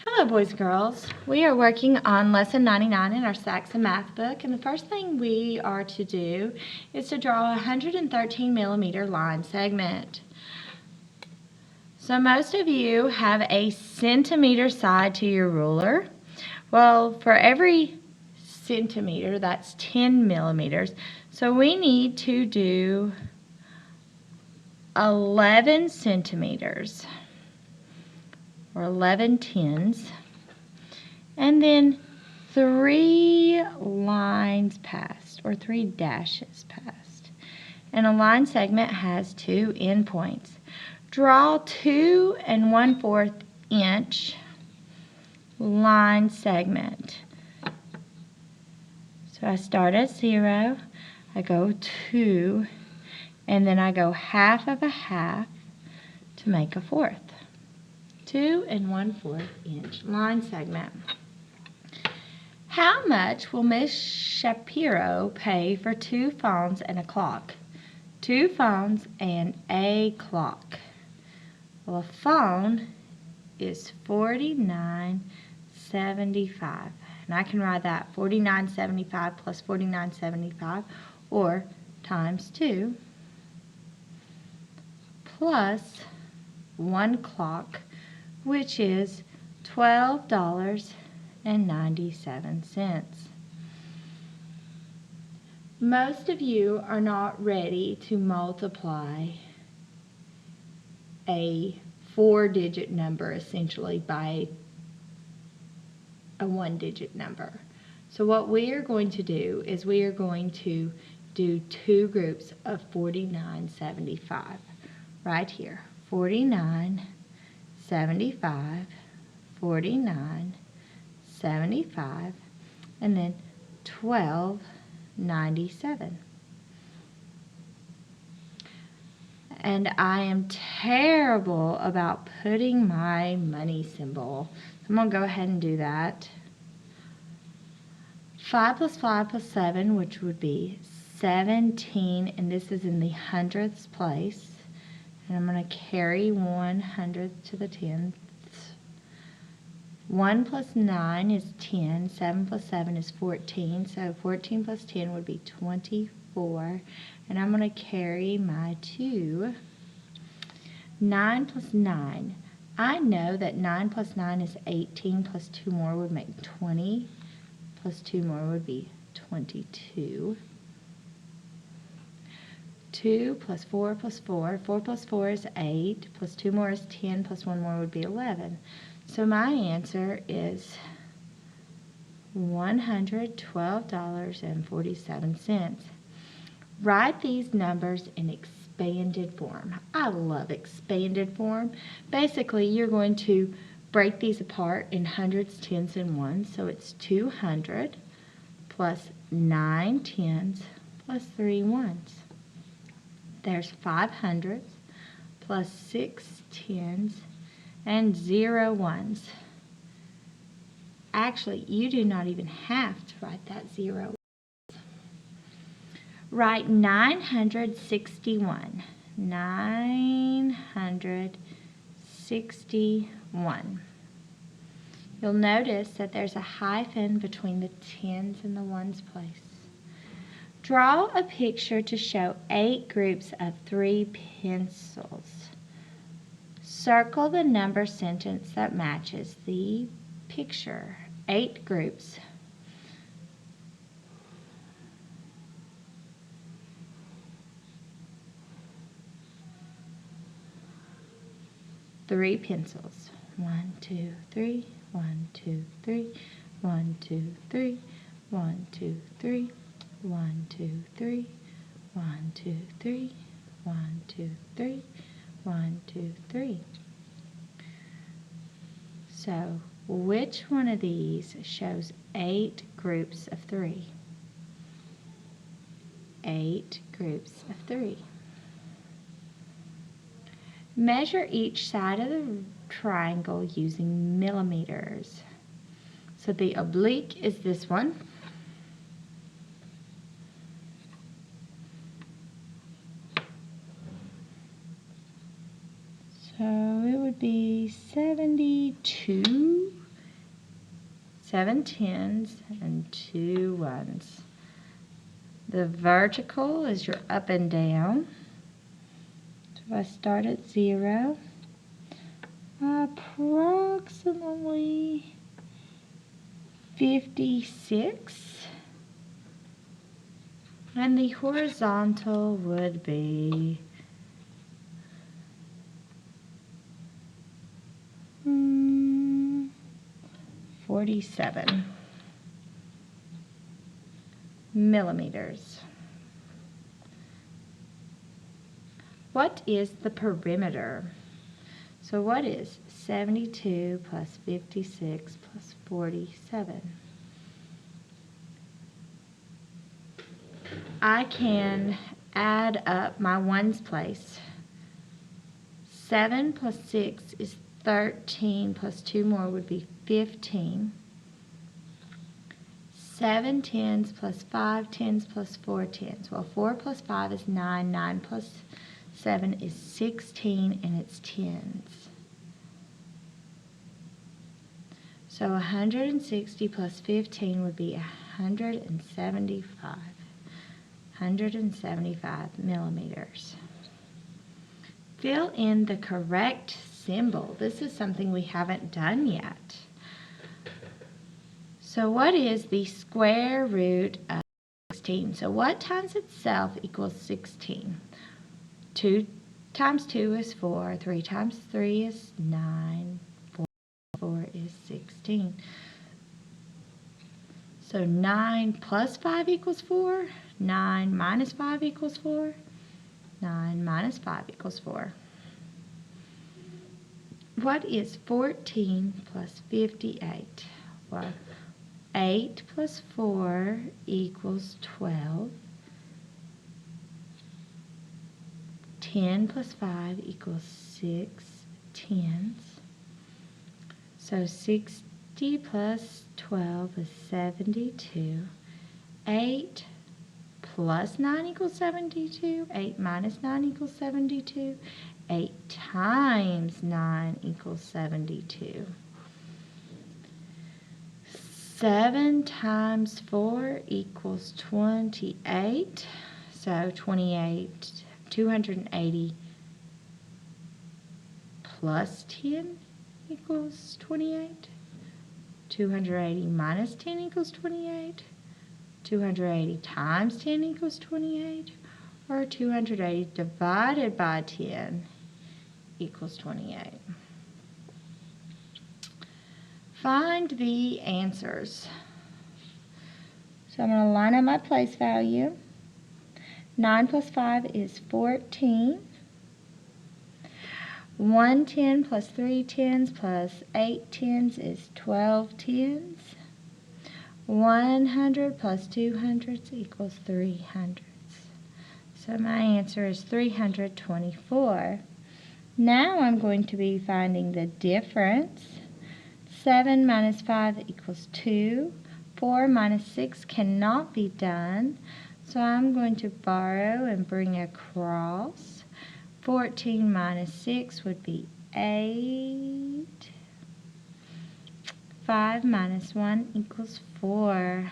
Hello boys and girls. We are working on lesson 99 in our Saxon math book, and the first thing we are to do is to draw a 113 millimeter line segment. So most of you have a centimeter side to your ruler. Well, for every centimeter, that's 10 millimeters. So we need to do 11 centimeters. Or 11 tens, and then 3 lines passed, or 3 dashes passed. And a line segment has 2 endpoints. Draw 2 1/4 inch line segment. So I start at 0, I go 2, and then I go half of a half to make a fourth. 2 1/4 inch line segment. How much will Miss Shapiro pay for 2 phones and a clock? 2 phones and a clock. Well, a phone is $49.75. And I can write that $49.75 plus $49.75 or times 2 plus 1 clock, which is $12.97. Most of you are not ready to multiply a 4-digit number essentially by a 1-digit number. So what we are going to do is we are going to do 2 groups of 49.75 right here. 49.75, 49.75, and then 12.97. And I am terrible about putting my money symbol. I'm going to go ahead and do that. 5 plus 5 plus 7, which would be 17, and this is in the hundredths place. And I'm going to carry 1/100th to the 10th. 1 plus 9 is 10. 7 plus 7 is 14. So 14 plus 10 would be 24. And I'm going to carry my 2. 9 plus 9. I know that 9 plus 9 is 18, plus 2 more would make 20. Plus 2 more would be 22. 2 plus 4 plus 4. 4 plus 4 is 8, plus 2 more is 10, plus 1 more would be 11. So my answer is $112.47. Write these numbers in expanded form. I love expanded form. Basically, you're going to break these apart in hundreds, tens, and ones. So it's 200 plus 9 tens plus 3 ones. There's 500 plus 6 tens and 0 ones. Actually, you do not even have to write that 0. Write 961. 961. You'll notice that there's a hyphen between the tens and the ones place. Draw a picture to show 8 groups of 3 pencils. Circle the number sentence that matches the picture. 8 groups. Three pencils. 1, 2, 3. 1, 2, 3. 1, 2, 3. 1, 2, 3. 1, 2, 3, 1, 2, 3, 1, 2, 3, 1, 2, 3. So, which one of these shows 8 groups of 3? 8 groups of 3. Measure each side of the triangle using millimeters. So the oblique is this one. So it would be 72 7 tens, and 2 ones. The vertical is your up and down. So if I start at 0, approximately 56. And the horizontal would be 47 millimeters. What is the perimeter? So what is 72 plus 56 plus 47? I can add up my ones place. 7 plus 6 is 13 plus 2 more would be 15. 7 tens plus 5 tens plus 4 tens. Well, 4 plus 5 is 9. 9 plus 7 is 16, and it's tens. So 160 plus 15 would be 175. 175 millimeters. Fill in the correct symbol. This is something we haven't done yet. So what is the square root of 16? So what times itself equals 16? 2 times 2 is 4. 3 times 3 is 9. 4 is 16. So 9 plus 5 equals 4. 9 minus 5 equals 4. 9 minus 5 equals 4. What is 14 plus 58? Well, 8 plus 4 equals 12. 10 plus 5 equals 6 tens. So 60 plus 12 is 72. 8 plus 9 equals 72. 8 minus 9 equals 72. 8 times 9 equals 72. 7 times 4 equals 28. So 28, 280 plus 10 equals 28. 280 minus 10 equals 28. 280 times 10 equals 28. Or 280 divided by 10 equals 28. Find the answers. So I'm going to line up my place value. 9 plus 5 is 14. 1 10 plus 3 tens plus 8 tens is 12 tens. 100 plus 200 equals 300. So my answer is 324. Now I'm going to be finding the difference. 7 minus 5 equals 2. 4 minus 6 cannot be done. So I'm going to borrow and bring across. 14 minus 6 would be 8. 5 minus 1 equals 4.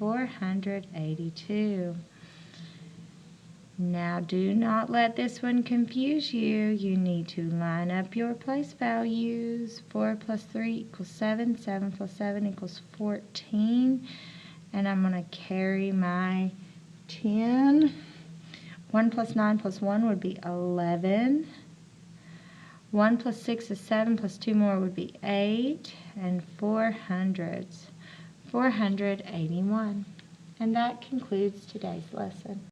482. Now do not let this one confuse you. You need to line up your place values. 4 plus 3 equals 7. 7 plus 7 equals 14. And I'm going to carry my 10. 1 plus 9 plus 1 would be 11. 1 plus 6 is 7 plus 2 more would be 8. And 481. And that concludes today's lesson.